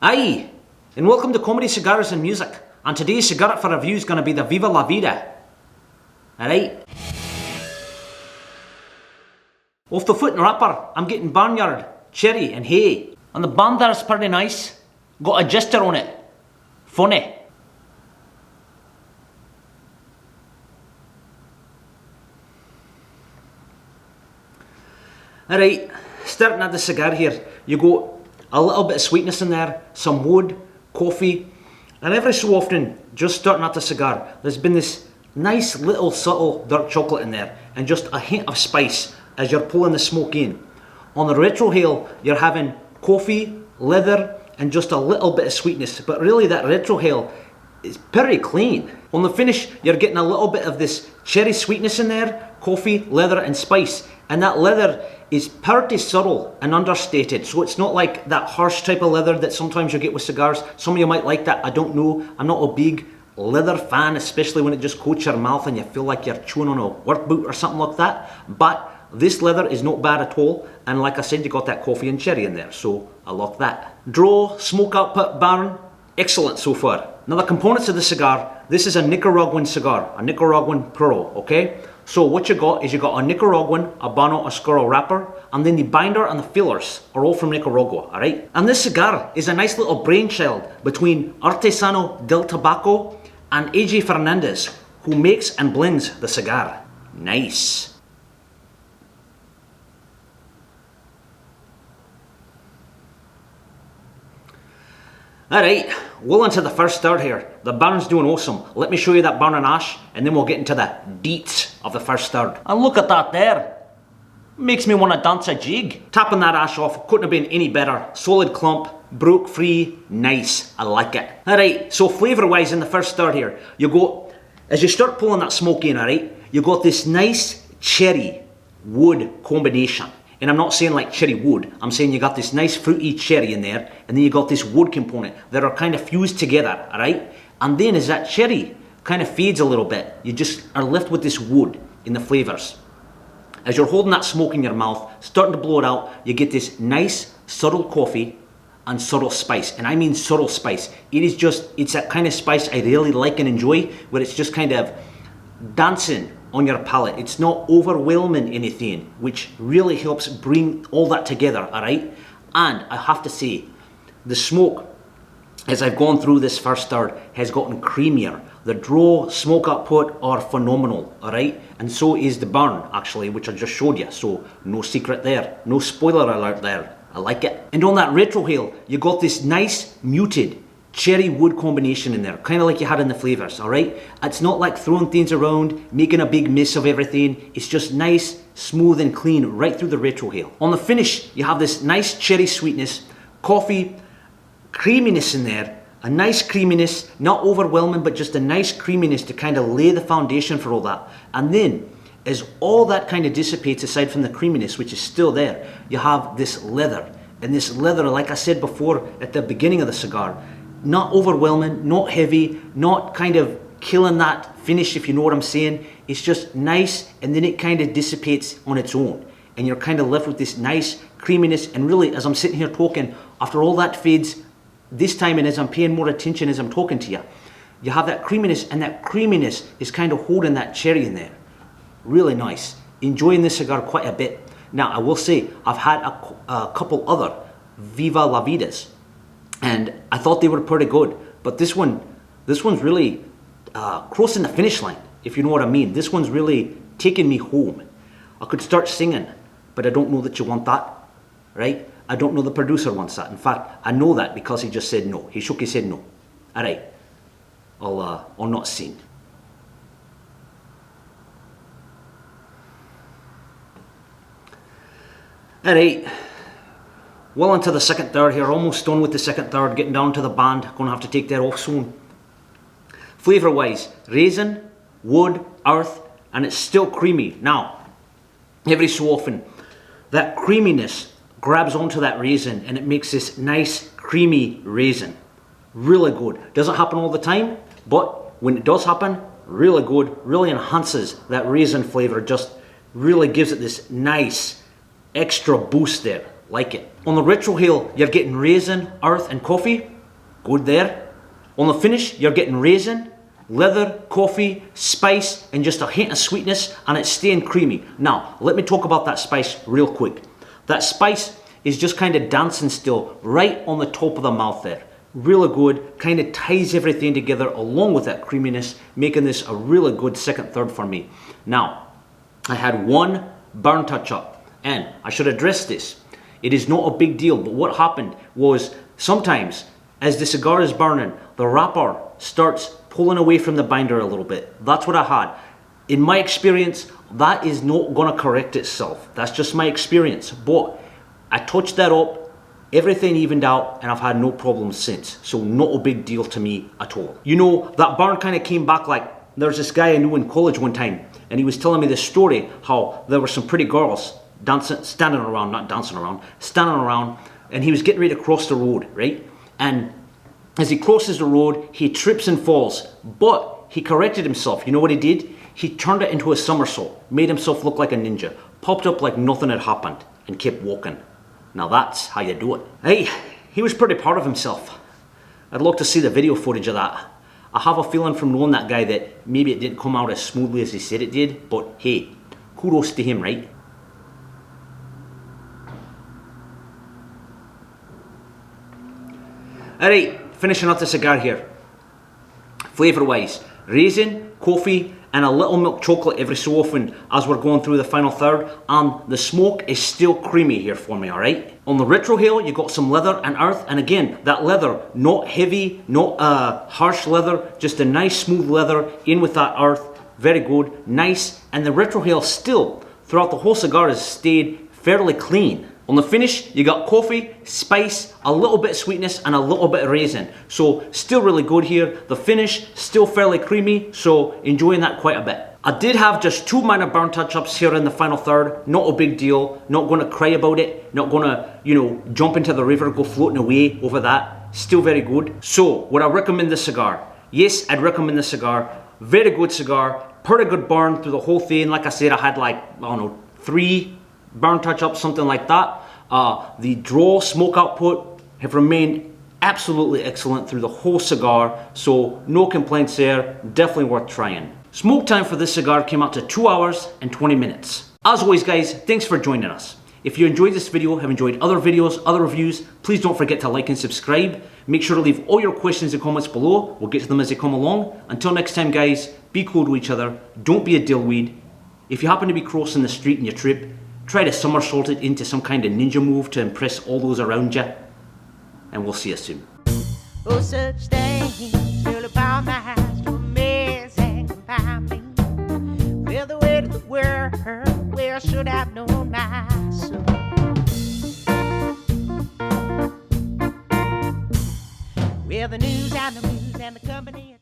Aye, and welcome to Comedy, Cigars and Music. And today's cigar for review is going to be the Viva La Vida. Alright. Off the foot and wrapper, I'm getting barnyard, cherry and hay. And the band there's pretty nice. Got a jester on it. Funny. Alright, starting at the cigar here, you got a little bit of sweetness in there, some wood, coffee, and every so often, just starting at the cigar, there's been this nice little subtle dark chocolate in there, and just a hint of spice as you're pulling the smoke in. On the Retrohale, you're having coffee, leather, and just a little bit of sweetness, but really that Retrohale is pretty clean. On the finish, you're getting a little bit of this cherry sweetness in there, coffee, leather, and spice, and that leather is pretty subtle and understated, so it's not like that harsh type of leather that sometimes you get with cigars. Some of you might like that, I don't know. I'm not a big leather fan, especially when it just coats your mouth and you feel like you're chewing on a work boot or something like that. But this leather is not bad at all, and like I said, you got that coffee and cherry in there, so I like that. Draw, smoke output, burn, excellent so far. Now the components of the cigar, this is a Nicaraguan cigar, a Nicaraguan Puro, okay? So what you got is you got a Nicaraguan Habano Oscuro wrapper, and then the binder and the fillers are all from Nicaragua, alright? And this cigar is a nice little brainchild between Artesano del Tabaco and AJ Fernandez, who makes and blends the cigar. Nice. Alright, well into the first third here. The burn's doing awesome. Let me show you that burn and ash, and then we'll get into the deets of the first third. And look at that there. Makes me want to dance a jig. Tapping that ash off, couldn't have been any better. Solid clump, broke free, nice. I like it. Alright, so flavour wise in the first third here, you go, as you start pulling that smoke in, alright, you got this nice cherry wood combination. And I'm not saying like cherry wood, I'm saying you got this nice fruity cherry in there, and then you got this wood component that are kind of fused together, alright? And then as that cherry kind of fades a little bit, you just are left with this wood in the flavours. As you're holding that smoke in your mouth, starting to blow it out, you get this nice subtle coffee and subtle spice. And I mean subtle spice. It's that kind of spice I really like and enjoy, where it's just kind of dancing on your palate. It's not overwhelming anything, which really helps bring all that together, alright? And I have to say, the smoke, as I've gone through this first third, has gotten creamier. The draw, smoke output are phenomenal, alright? And so is the burn, actually, which I just showed you. So, no secret there. No spoiler alert there. I like it. And on that Retrohale, you got this nice, muted, cherry wood combination in there, kind of like you had in the flavours, alright? It's not like throwing things around, making a big mess of everything. It's just nice, smooth and clean right through the Retrohale. On the finish, you have this nice cherry sweetness, coffee, creaminess in there, a nice creaminess, not overwhelming, but just a nice creaminess to kind of lay the foundation for all that. And then, as all that kind of dissipates aside from the creaminess, which is still there, you have this leather. And this leather, like I said before at the beginning of the cigar, not overwhelming, not heavy, not kind of killing that finish, if you know what I'm saying. It's just nice, and then it kind of dissipates on its own. And you're kind of left with this nice creaminess. And really, as I'm sitting here talking, after all that fades, this time, and as I'm paying more attention as I'm talking to you, you have that creaminess, and that creaminess is kind of holding that cherry in there. Really nice. Enjoying this cigar quite a bit. Now, I will say, I've had a couple other Viva La Vidas, and I thought they were pretty good, but this one's really crossing the finish line, if you know what I mean. This one's really taking me home. I could start singing, but I don't know that you want that, right? I don't know the producer wants that. In fact, I know that because he just said no. He shook his head no. Alright, I'll not sing. Alright. Well into the second third here, almost done with the second third, getting down to the band, gonna have to take that off soon. Flavour wise, raisin, wood, earth, and it's still creamy. Now, every so often, that creaminess grabs onto that raisin and it makes this nice creamy raisin. Really good. Doesn't happen all the time, but when it does happen, really good, really enhances that raisin flavour, just really gives it this nice extra boost there. Like it. On the Retrohale, you're getting raisin, earth and coffee. Good there. On the finish, you're getting raisin, leather, coffee, spice, and just a hint of sweetness, and it's staying creamy. Now, let me talk about that spice real quick. That spice is just kind of dancing still right on the top of the mouth there. Really good, kind of ties everything together along with that creaminess, making this a really good second third for me. Now, I had one burn touch up, and I should address this. It is not a big deal, but what happened was sometimes as the cigar is burning, the wrapper starts pulling away from the binder a little bit. That's what I had. In my experience, that is not going to correct itself. That's just my experience. But I touched that up, everything evened out, and I've had no problems since. So not a big deal to me at all. You know, that burn kind of came back like, there's this guy I knew in college one time, and he was telling me this story, how there were some pretty girls standing around, and he was getting ready to cross the road, right? And as he crosses the road, he trips and falls, but he corrected himself. You know what he did? He turned it into a somersault, made himself look like a ninja, popped up like nothing had happened, and kept walking. Now that's how you do it. Hey, he was pretty proud of himself. I'd love to see the video footage of that. I have a feeling from knowing that guy that maybe it didn't come out as smoothly as he said it did, but hey, kudos to him, right? Alright, finishing up the cigar here. Flavour wise, raisin, coffee, and a little milk chocolate every so often as we're going through the final third, and the smoke is still creamy here for me, alright? On the Retrohale, you got some leather and earth, and again, that leather, not heavy, not harsh leather, just a nice smooth leather in with that earth, very good, nice, and the Retrohale still, throughout the whole cigar, has stayed fairly clean. On the finish, you got coffee, spice, a little bit of sweetness, and a little bit of raisin. So still really good here. The finish, still fairly creamy, so enjoying that quite a bit. I did have just 2 minor burn touch-ups here in the final third. Not a big deal, not gonna cry about it, not gonna, jump into the river, go floating away over that. Still very good. So, would I recommend this cigar? Yes, I'd recommend this cigar. Very good cigar, pretty good burn through the whole thing. Like I said, I had 3 burn touch-ups, something like that. The draw smoke output have remained absolutely excellent through the whole cigar, so no complaints there, definitely worth trying. Smoke time for this cigar came out to 2 hours and 20 minutes. As always guys, thanks for joining us. If you enjoyed this video, have enjoyed other videos, other reviews, please don't forget to like and subscribe. Make sure to leave all your questions and comments below, we'll get to them as they come along. Until next time guys, be cool to each other, don't be a dillweed. If you happen to be crossing the street and you trip, try to somersault it into some kind of ninja move to impress all those around you. And we'll see you soon. Oh, such things fill upon my house to amaze and confound me. Well, the way to the world, where I should have known myself. Well, the news and the company.